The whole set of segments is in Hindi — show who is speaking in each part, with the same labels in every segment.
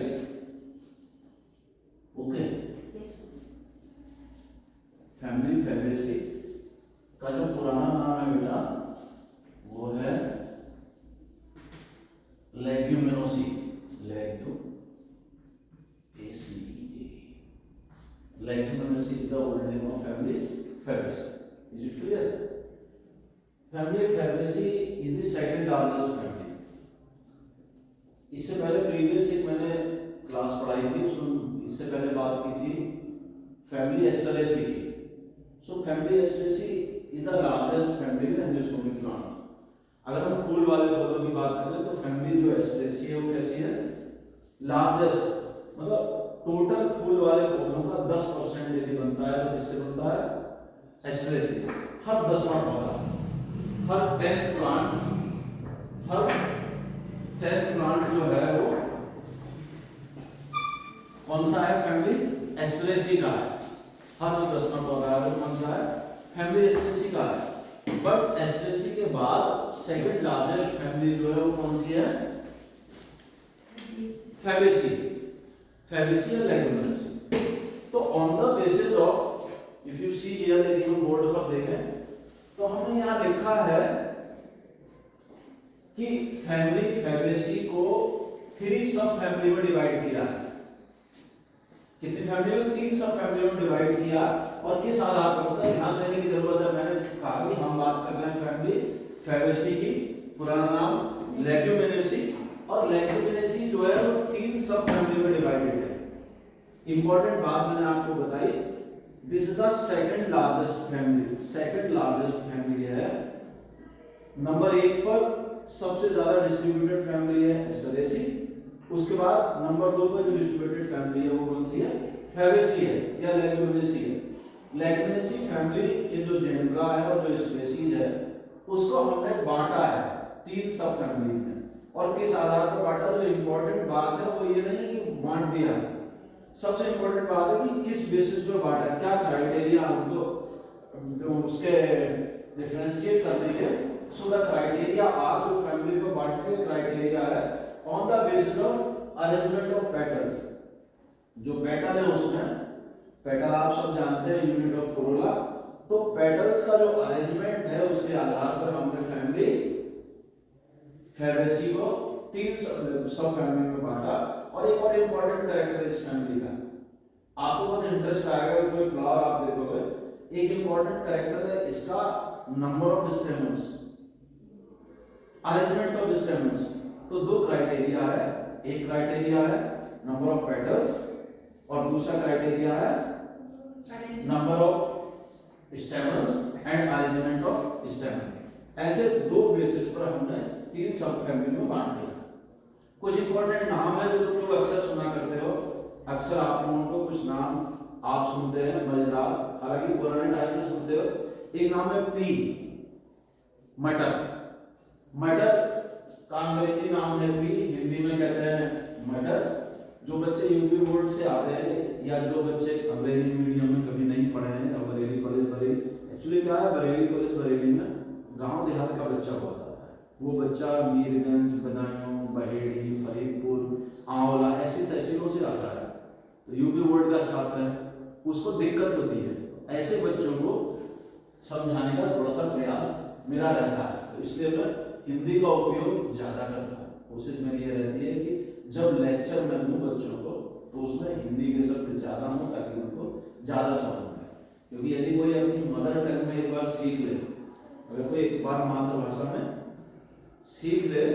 Speaker 1: फैबेसी। ओके, फैमिली फैबेसी का जो पुराना नाम है बेटा वो है Leguminosae. Leguminosae is the old name of family Fabaceae. Is it clear? Family Fabaceae is the second largest family. इससे पहले प्रीवियस एक मैंने क्लास पढ़ाई थी, उसमें इससे पहले बात की थी फैमिली एस्टरेसी की। So family Asteraceae is the largest family in angiospermic plant. अगर हम फूल वाले पौधों की बात करें तो फैमिली जो एस्टरेसी है वो कैसी है? लार्जेस्ट, मतलब टोटल फूल वाले पौधों का 10% यदि बनता है तो किससे बनता है? एस्टरेसी से। हर 10वां पौधा, हर 10th प्लांट जो है वो कौन सा है? फैमिली एस्टरेसी का है। हर जो 10वां पौधा है वो कौन सा है? फैमिली एस्टरेसी का है। बट एस्टरेसी के बाद सेकंड लार्जेस्ट फैमिली जो है वो कौन सी है? फैबेसी। फैबेसी या लेग्यूमिनोसी। तो on the basis of, if you see here, यदि हम बोर्ड पर देखें तो हमने यहाँ लिखा है कि फैमिली फैबेसी को 3 सब फैमिली में डिवाइड किया है। कितनी फैमिली में? 3 सब फैमिली में डिवाइड किया। और किस आधार पर? ध्यान देने की जरूरत है, मैंने कहा कि हम बात कर रहे हैं फैमिली फैबेसी की, पुराना नाम लेग्यूमिनेसी, और लेग्यूमिनेसी जो है वो 3 सब फैमिली में डिवाइडेड है। इंपॉर्टेंट बात मैंने आपको बताई, this is the second largest family. Second largest family है। नंबर 1 पर सबसे ज्यादा डिस्ट्रीब्यूटेड फैमिली है एस्टरेसी। उसके बाद नंबर 2 पर जो डिस्ट्रीब्यूटेड फैमिली है वो कौन सी है? फैबेसी है या लेग्यूमिनेसी है। लेग्यूमिनेसी फैमिली के जो जेनरा है और जो स्पीशीज है उसको हमने बांटा है 3 सब फैमिली में। और किस आधार पर बांटा? जो इंपॉर्टेंट बात है वो ये नहीं है कि बांट दिया, सबसे इंपॉर्टेंट बात है कि किस बेसिस पे बांटा, क्या क्राइटेरिया उनको उसके डिफरेंशिएट करने के। सो द क्राइटेरिया आर, जो फैमिली को बांटने के क्राइटेरिया है on the basis of arrangement of petals. जो पेटल है उसमें, पेटल आप सब जानते हैं यूनिट ऑफ कोरोला, तो पेटल्स का जो अरेंजमेंट है उसके आधार पर हमने फैमिली फैबेसी को 3 सब फैमिली में बांटा। और एक और इंपॉर्टेंट कैरेक्टर इस फैमिली का, आपको बहुत इंटरेस्ट आएगा, कोई फ्लावर आप देखोगे, एक इंपॉर्टेंट कैरेक्टर है इसका number of stamens, arrangement of stamens. तो 2 क्राइटेरिया है, एक क्राइटेरिया है नंबर ऑफ पेटल्स और दूसरा क्राइटेरिया है number of stamens and arrangement of स्टेमन। ऐसे 2 बेसिस पर हमने 3 सब फैमिली में बांट दिया। कुछ इंपॉर्टेंट नाम है जो तुम लोग अक्सर सुना करते हो, अक्सर आप लोगों को कुछ नाम आप सुनते हैं मजेदार, हालांकि पुराने टाइम में सुनते हो। एक नाम है पी, मटर। मटर का अंग्रेजी नाम है पी, हिंदी में कहते हैं मटर। जो बच्चे यूपी बोर्ड से आते हैं या जो बच्चे अंग्रेजी मीडियम में कभी नहीं पढ़े हैं, या बरेली कॉलेज, बरेली एक्चुअली क्या है, बरेली कॉलेज बरेली में गांव देहात का बच्चा बहुत आता है। वो बच्चा मीरगंज, बदायूं, बहेड़ी, फरीदपुर, आंवला ऐसी तहसीलों से आता है, तो यूपी बोर्ड का छात्र है, उसको दिक्कत होती है। ऐसे बच्चों को समझाने का थोड़ा सा प्रयास मेरा रहता है, तो इसलिए मैं हिंदी का उपयोग ज्यादा करता हूँ। कोशिश मेरी ये रहती है कि जब लेक्चर में दूं बच्चों को तो उसमें हिंदी के शब्द ज्यादा हो ताकि उनको ज्यादा समझ आए। क्योंकि यदि कोई अपनी मदर टंग में एक बार सीख ले, अगर कोई एक बार मातृभाषा में सीख ले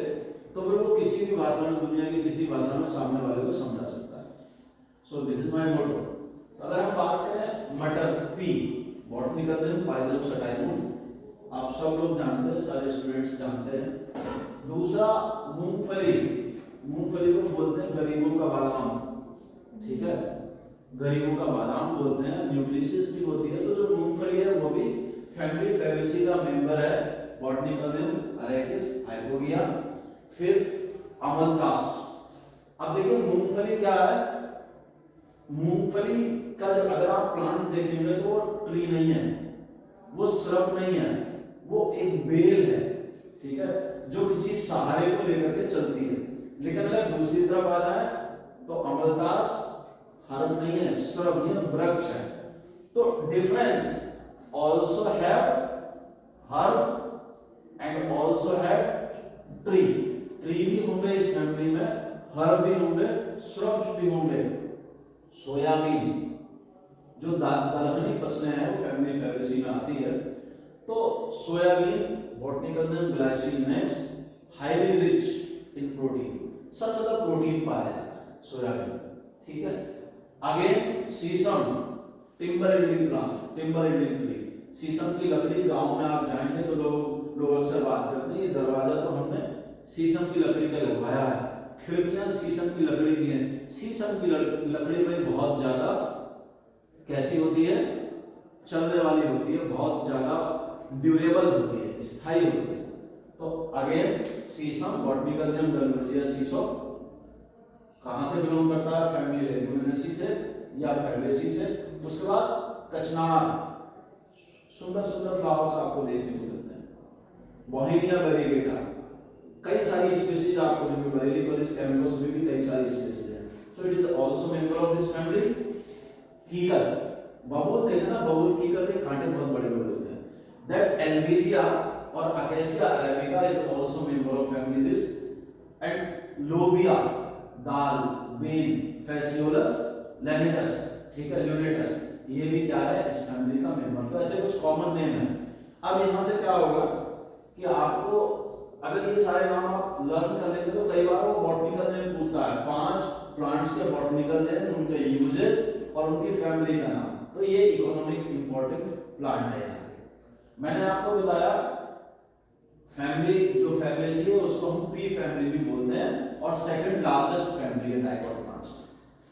Speaker 1: तो फिर वो किसी भी भाषा में, दुनिया की किसी भाषा में सामने वाले को समझा सकता है। सो दिस इज माय मोटो। अगर हम बात करें मटर, पी, बॉटनी का दिन पाइजोप्सटाइजम, आप सब लोग जानते हैं, सारे स्टूडेंट्स जानते हैं। दूसरा मूंगफली, मूंगफली को बोलते हैं गरीबों का बादाम, ठीक है, गरीबों का बादाम बोलते हैं। न्यूक्लियस भी होती है, तो जो मूंगफली है वो भी फैमिली फैबेसी का मेंबर है। बॉटनी का दिन अरेकिस, हाइपोगिया, फिर अमलतास। अब देखिए मूंगफली क्या है, मूंगफली का जब अगर आप प्लांट देखेंगे तो वो ट्री नहीं है, वो श्रब नहीं है, वो एक बेल है, ठीक है, जो किसी सहारे को लेकर के चलती है। लेकिन अगर दूसरी तरफ आ जाए तो अमलतास हर्ब नहीं है, श्रब ये वृक्ष है। तो difference also have herb and also have tree. Tree भी होंगे इस फैमिली में, हर्ब भी होंगे, श्रब्स भी होंगे। सोयाबीन जो दलहनी फसलें हैं वो फैमिली फैबेसी में आती है। तो soybean botanical name glycines, highly rich in protein, सबसे ज्यादा प्रोटीन पाया जाता है सोयाबीन, ठीक है। अगेन शीशम, timber yielding plant, timber yielding tree. शीशम की लकड़ी गांव में आप जाएंगे तो लोग अक्सर बात करते हैं ये दरवाजा तो हमने शीशम की लकड़ी का लगवाया है, खिड़कियां शीशम की लकड़ी की हैं। शीशम की लकड़ी में बहुत ज्यादा कैसी होती है, चलने वाली होती है, बहुत ज्यादा ड्यूरेबल होती है, स्थायी होती है। तो अगेन शीशम बॉटनिकल नेम डलमेजिया शीशम, कहां से बिलोंग करता है, फैमिली लेग्यूमिनेसी से या फैबेसी से। उसके बाद कचनार, सुंदर सुंदर फ्लावर्स आपको देखने को मिलते हैं, बोहेमिया वेरिगेटा, कई सारी स्पीशीज आपको मिलेंगी, बरेलीपोलिस कैम्पस में भी कई सारी स्पीशीज हैं। So it is also member of this family. कीकर, बबूल देखे ना, बबूल कीकर के कांटे बहुत बड़े बड़े होते हैं। दैट एल्बेजिया और acacia arabica is also member of family this. And लोबिया, दाल, बीन, फैसियोलस, लेनिटस, ठीक है, ल्यूनेटस, ये भी क्या है इस फैमिली का मेंबर। तो ऐसे कुछ कॉमन नेम है। अब यहां से क्या होगा कि आपको अगर ये सारे नाम आप लर्न कर लेंगे तो कई बार वो बॉटनिकल नेम पूछता है, 5 प्लांट्स के बॉटनिकल नेम, उनके यूजेज और उनकी फैमिली का नाम। तो ये इकोनॉमिक इंपॉर्टेंट प्लांट है यहाँ पे। मैंने आपको बताया फैमिली जो फैबेसी है उसको हम पी फैमिली भी बोलते हैं और सेकंड लार्जेस्ट फैमिली है डाइकोट प्लांट्स।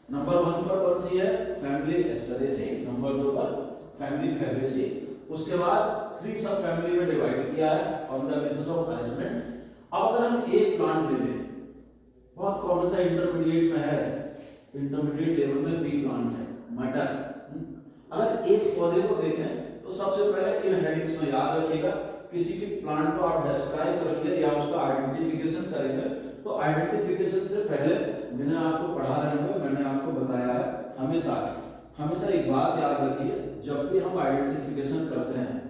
Speaker 1: नंबर 1 पर कौन सी है, फैमिली एस्टेरेसी, नंबर 2 पर फैमिली फैबेसी। उसके बाद 3 सब फैमिली में डिवाइड किया है on the basis of arrangement. अब अगर हम एक प्लांट ले लें, बहुत कॉमन सा इंटरमीडिएट में है, इंटरमीडिएट लेवल में बी प्लांट है, मटर। अगर एक पौधे को देखें तो सबसे पहले इन हेडिंग्स में याद रखिएगा, किसी भी प्लांट को आप डिस्क्राइब करेंगे या उसका आइडेंटिफिकेशन करेंगे तो आइडेंटिफिकेशन से पहले मैंने आपको पढ़ा रहे, मैंने आपको बताया है, हमेशा एक बात याद रखिए, जब भी हम आइडेंटिफिकेशन करते हैं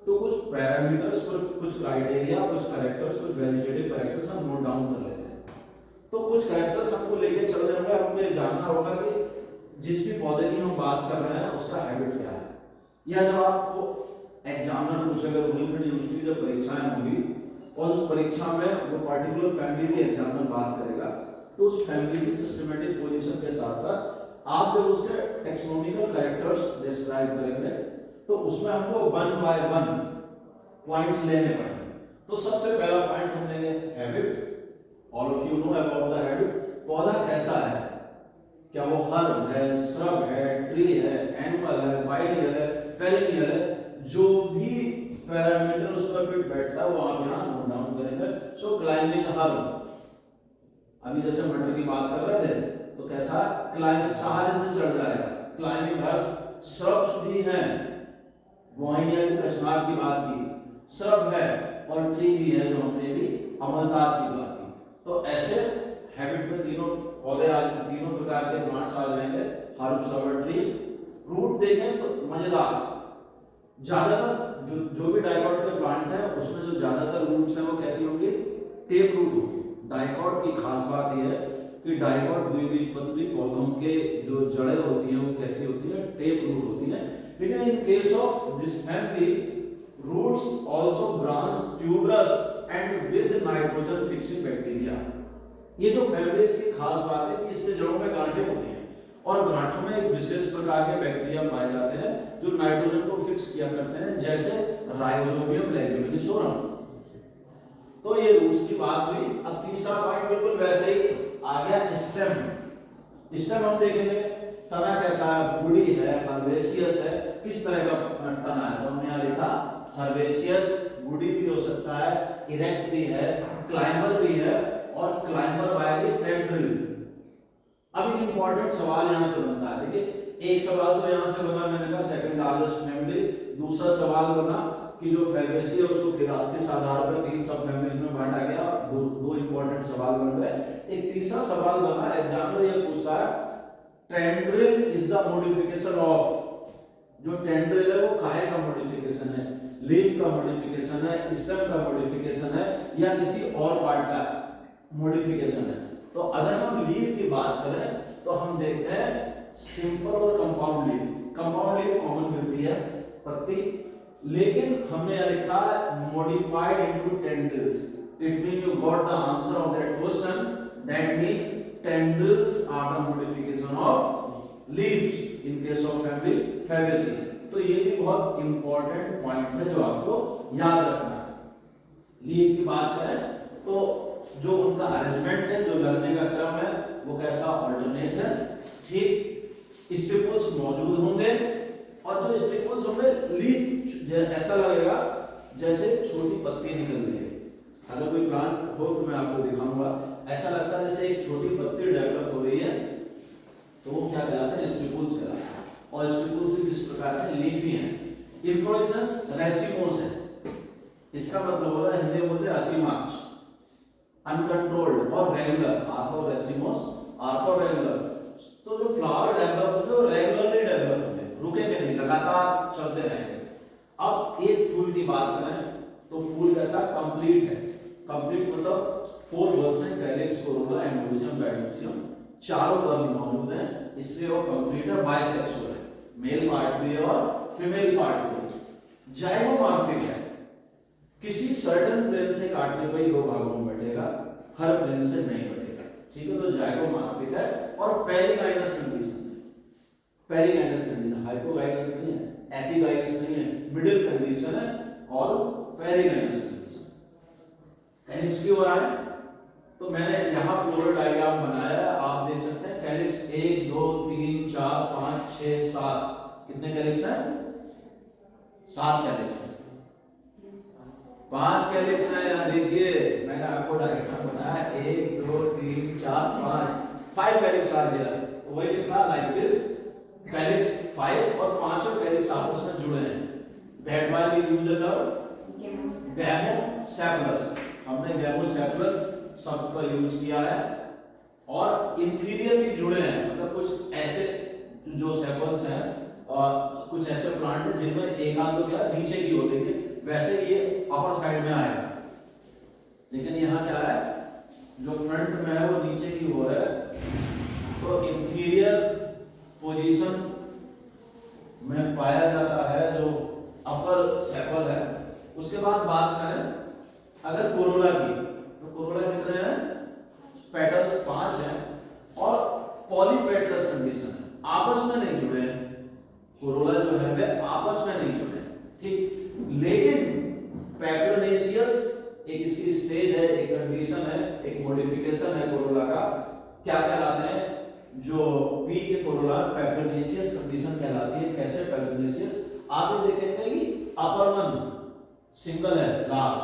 Speaker 1: तो कुछ पैरामीटर्स पर, कुछ क्राइटेरिया, कुछ कैरेक्टर्स, कुछ वैल्यूटेटिव कैरेक्टर्स हम नोट डाउन कर लेते हैं। तो कुछ कैरेक्टर्स हमको लेके चल रहे होंगे, हमको ये जानना होगा कि जिस भी पौधे की हम बात कर रहे हैं उसका हैबिट क्या है। या जब आपको एग्जामिनर पूछेगा, बुंदेलखंड यूनिवर्सिटी जब परीक्षाएं होंगी और उस परीक्षा में वो पर्टिकुलर फैमिली के एग्जामिनर बात करेगा तो उस फैमिली की सिस्टमैटिक पोजीशन के साथ साथ आप जब उसके टेक्सोनॉमिकल कैरेक्टर्स डिस्क्राइब करेंगे तो उसमें हमको 1 बाय 1 पॉइंट्स लेने पड़ेंगे। तो सबसे पहला पॉइंट हम लेंगे habit. All of you know about the habit. पौधा कैसा है, क्या वो हर्ब है, श्रब है, ट्री है, एनिमल है, बाइनियल है, पेरिनियल है, जो भी पैरामीटर उस पर फिट बैठता है वो आप यहाँ नोट डाउन करेंगे। सो क्लाइंबिंग हर्ब, अभी जैसे मटर की बात कर रहे थे तो कैसा क्लाइंब, सहारे से चढ़ जाएगा, क्लाइंबिंग हर्ब। श्रब्स भी हैं, बोहेमिया के कचनार की बात की, श्रब है, और ट्री भी है जो हमने भी अमलतास की बात की। तो ऐसे हैबिट में तीनों पौधे आज तीनों प्रकार के प्लांट्स आ जाएंगे, हर्ब, श्रब, ट्री। रूट देखें तो मजेदार, ज्यादातर जो भी डाइकॉट के प्लांट है उसमें जो ज्यादातर रूट्स हैं वो कैसी होंगी, टेप रूट होगी। डाइकॉट की खास बात यह है कि डाइकॉट द्विबीजपत्री पौधों के जो जड़ें होती हैं वो कैसी होती है, टेप रूट होती हैं। लेकिन in case of this family roots also branch tuberous and with nitrogen fixing bacteria. ये जो फैमिली की खास बात है कि इसके जड़ों में गांठें होती हैं और गांठों में एक विशेष प्रकार के बैक्टीरिया पाए जाते हैं जो नाइट्रोजन को फिक्स किया करते हैं, जैसे राइजोबियम लेग्यूमिनोसोरम। तो ये रूट्स की बात हुई। अब तीसरा पॉइंट बिल्कुल वैसे ही आ गया, स्टेम। स्टेम हम देखेंगे, तना कैसा है, बूढ़ी है, हर्बेशियस है, किस तरह का तना है, तो हमने यहाँ लिखा हर्बेशियस, बूढ़ी भी हो सकता है, इरेक्ट भी है, क्लाइंबर भी है और क्लाइंबर बाय द टेंड्रिल। अब एक इंपॉर्टेंट सवाल यहाँ से बनता है, देखिए एक सवाल तो यहाँ से बना, मैंने कहा सेकंड लार्जेस्ट फैमिली। दूसरा सवाल बना कि जो फैबेसी है उसको किस आधार पर 3 सब फैमिलीज में बांटा गया। दो इंपॉर्टेंट सवाल बन गए। एक तीसरा सवाल बना, एग्जामिनर ये पूछता उसका tendril is the modification of, जो टेंड्रिल है वो काहे का मॉडिफिकेशन है, लीफ का मॉडिफिकेशन है, स्टेम का मॉडिफिकेशन है, या किसी और पार्ट का मॉडिफिकेशन है। तो अगर हम लीफ की बात करें तो हम देखते हैं सिंपल और compound leaf. Compound leaf common मिलती है पत्ती, लेकिन हमने यहां लिखा है modified into tendrils. It mean you got the answer of that question, that mean tendrils are the modification of leaves in case of family Fabaceae. तो ये भी बहुत इंपॉर्टेंट पॉइंट है जो आपको याद रखना है। लीफ की बात करें तो जो उनका अरेंजमेंट है, जो लगने का क्रम है, वो कैसा ऑल्टरनेट है, ठीक। स्टिपुल्स मौजूद होंगे, और जो स्टिपुल्स होंगे लीफ ऐसा लगेगा जैसे छोटी पत्ती निकल रही है। अगर कोई प्लांट हो तो मैं आपको दिखाऊंगा, ऐसा लगता है जैसे एक छोटी पत्ती डेवलप हो रही है, तो वो क्या कहलाते हैं, स्टिपुल्स कहलाते हैं। और स्टिपुल्स भी किस प्रकार के, लीफी हैं। इन्फ्लोरेसेंस रेसिमोस है, इसका मतलब होता है हिंदी में बोलते हैं असीमांश, अनकंट्रोल्ड और regular, R for racemose, R for regular. तो जो फ्लावर डेवलप होंगे वो रेगुलरली डेवलप होंगे, रुकेंगे नहीं, लगातार चलते रहेंगे। अब एक फूल की बात करें तो फूल कैसा, कंप्लीट है। कंप्लीट मतलब 4 बल्ब्स हैं, कैलिक्स, कोरोला, एंडोसियम, बैडोसियम, चारों पर्ल मौजूद हैं, इसलिए वो कंप्लीट है, बाइसेक्सुअल है, मेल पार्ट भी है और फीमेल पार्ट भी है। जाइगोमॉर्फिक है, किसी सर्टेन प्लेन से काटने पर ही 2 भागों में बटेगा, हर प्लेन से नहीं बटेगा, ठीक है। तो जाइगोमॉर्फिक है। और perigynous condition, perigynous condition, hypogynous नहीं है, एपिगाइनस नहीं है, मिडिल कंडीशन है, और पेरिगाइनस कंडीशन। कैलिक्स की हो रहा है, तो मैंने यहाँ फ्लोरल डायग्राम बनाया है, आप देख सकते हैं कैलिक्स 1 2 3 4 5 6 7, कितने कैलिक्स हैं, 7 कैलिक्स हैं, 5 कैलिक्स हैं। यहाँ देखिए मैंने आपको डायग्राम बनाया, 1 2 3 4 5 कैलिक्स आ गया, तो वही लिखा लाइक दिस, कैलिक्स 5 और पांचों कैलिक्स आपस में जुड़े हैं। That why we use the term gamosepalous, हमने गैमोसेफलस शब्द का यूज किया है। और इंफीरियरली जुड़े हैं, मतलब कुछ ऐसे जो सेपल्स हैं और कुछ ऐसे प्लांट हैं जिनमें एक आध तो क्या नीचे की होती है, वैसे ये अपर साइड में आएगा, लेकिन यहाँ क्या है, जो फ्रंट में है वो नीचे की हो रहा है। तो इंफीरियर पोजीशन में पाया जाता है जो अपर सेपल है। उसके बाद बात करें अगर कोरोला की, तो कोरोला कितने हैं, पेटल्स 5 हैं, और पॉलीपेटलस कंडीशन है, आपस में नहीं जुड़े हैं, कोरोला जो है वे आपस में नहीं जुड़े हैं, ठीक। लेकिन पैप्लोनेसियस एक इसकी स्टेज है, एक कंडीशन है, एक मॉडिफिकेशन है कोरोला का, क्या कहलाते हैं, जो पी के कोरोला पैप्लोनेसियस कंडीशन कहलाती है। कैसे पैप्लोनेसियस, आप ये देखेंगे कि अपर वन सिंगल है, लार्ज,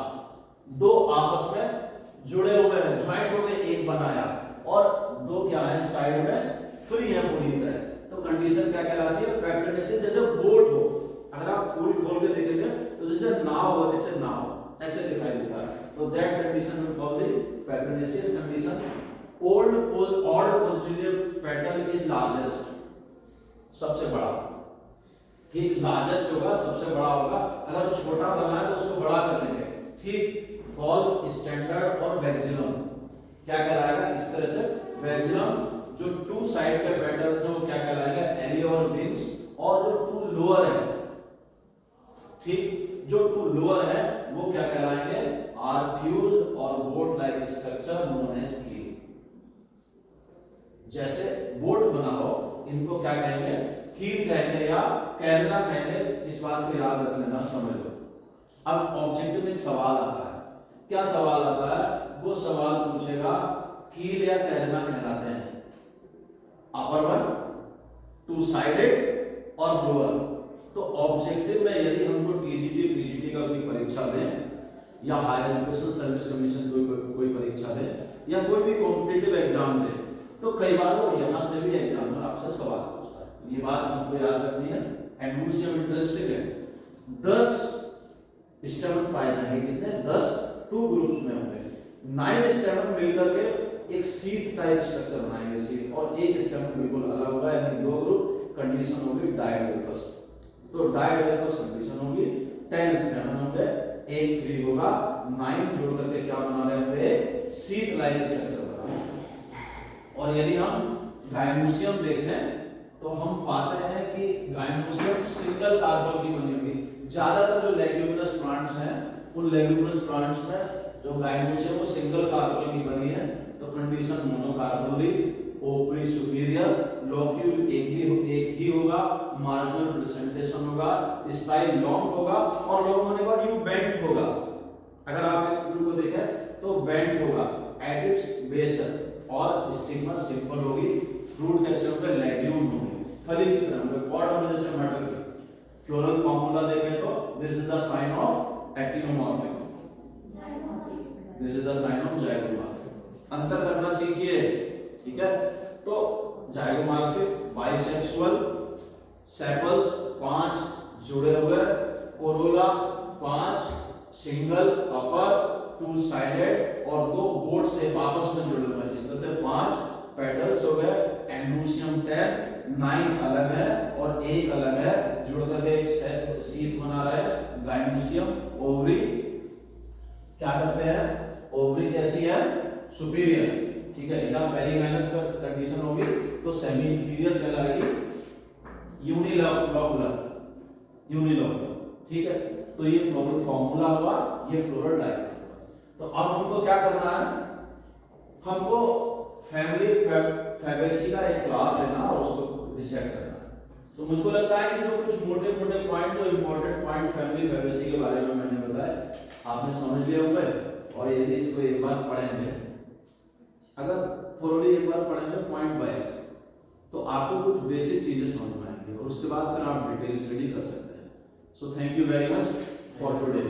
Speaker 1: 2 आपस में जुड़े हुए हैं, ज्वाइंट हो गए, एक बनाया, और 2 क्या है साइड में फ्री है पूरी तरह। तो कंडीशन क्या कहलाती है, पैप्लोनेसियस। जैसे बोट हो, अगर आप फूल खोल के देखेंगे तो जैसे नाव हो, जैसे नाव ऐसे दिखाई देता है, तो that condition we call the papilionaceous condition. Old odd posterior petal is largest, सबसे बड़ा, ठीक, लार्जेस्ट होगा, सबसे बड़ा होगा। अगर छोटा बना है तो उसको बड़ा कर लेंगे, ठीक। कॉल स्टैंडर्ड और वैक्सिलम क्या कहलाएगा, इस तरह से वैक्सिलम। जो 2 साइड के पेटल्स हैं वो क्या कहलाएंगे, एली और विंग्स, और जो 2 लोअर है, ठीक, जो 2 लोअर है वो क्या कहलाएंगे, आर फ्यूज और boat like structure known as keel. जैसे बोट बना हो, इनको क्या कहेंगे, कील कहेंगे या कैरना कहेंगे, इस बात को याद रख लेना, समझ लो। अब ऑब्जेक्टिव में एक सवाल आता है, क्या सवाल आता है, वो सवाल पूछेगा कील या कैरना कहलाते हैं, अपर वन, 2 साइडेड और लोअर। तो ऑब्जेक्टिव में यदि हमको टीजीटी पीजीटी का कोई परीक्षा दें, या हायर एजुकेशन सर्विस कमीशन कोई परीक्षा दें, या कोई भी कॉम्पिटिटिव एग्जाम दें, तो कई बार वो यहाँ से भी एग्जामिनर आपसे सवाल पूछता है। ये बात हमको याद रखनी है। एंडोसियम इंटरेस्टिंग है, 10 स्टेमन पाए जाएंगे, कितने, 10, 2 ग्रुप्स में होंगे, 9 स्टेमन मिलकर के एक सीट टाइप स्ट्रक्चर बनाएंगे, सीट, और एक स्टेमन यानी दो ग्रुप, कंडीशन होगी डायडेल्फस। तो डायडेल्फस कंडीशन होगी, 10 स्टेमन होंगे, एक फ्री होगा, 9 जोड़ करके क्या बना रहे होंगे, शीट लाइक स्ट्रक्चर बना रहे हैं। और यदि हम गायनोसियम देखें तो हम पाते हैं कि गायनोसियम सिंगल कार्बन की बनी होगी। ज्यादातर जो लेग्यूमिनस प्लांट्स हैं उन लेग्यूमिनस प्लांट्स में जो गायनोसियम वो सिंगल कार्बन की बनी है, तो कंडीशन मोनोकार्बोनरी, ओवरी सुपीरियर, लोक्यूल एक ही होगा, मार्जिनल प्रेजेंटेशन होगा, स्टाइल लॉन्ग होगा और लॉन्ग होने के बाद यू बेंट होगा। अगर आप एक फूल को देखें तो बेंट होगा एट इट्स बेस और स्टिग्मा सिंपल होगी, फ्रूट कैसे होंगे, लेग्यूम होंगे, फली की तरह होंगे, पॉड होंगे जैसे मटर के। फ्लोरल फार्मूला देखें तो this is the sign of actinomorphic, this is the sign of zygomorphic. अंतर करना सीखिए, ठीक है। तो जाइगोमॉर्फिक, बाइसेक्सुअल, सेपल्स 5 जुड़े हुए, कोरोला 5, सिंगल, अपर, 2 साइडेड और 2 बोर्ड से आपस में जुड़े हुए, इस तरह से 5 पेटल्स हो गए। एंडोसियम 10, 9 अलग है और एक अलग है, जुड़ करके एक शीट बना रहा है गायनोसियम। ओवरी क्या करते हैं, ओवरी कैसी है, सुपीरियर, ठीक है। या पेरिगाइनस का कंडीशन होगी तो सेमी इंफीरियर कहलाएगी, यूनिलोकुलर, ठीक है। तो ये फ्लोरल फार्मूला हुआ, ये फ्लोरल डायग्राम। तो अब हमको क्या करना है, हमको फैमिली फैबेसी का एक फ्लावर लेना और उसको डिसाइड करना है। तो मुझको लगता है कि जो कुछ मोटे मोटे पॉइंट, जो इंपॉर्टेंट पॉइंट फैमिली फैबेसी के बारे में मैंने बताया आपने समझ लिया होंगे। और यदि इसको एक बार पढ़ेंगे, अगर थोड़ी एक बार पढ़ेंगे पॉइंट वाइज, तो आपको कुछ बेसिक चीजें समझ में आएंगी और उसके बाद फिर आप डिटेल स्टडी कर सकते हैं। So thank you very much for today.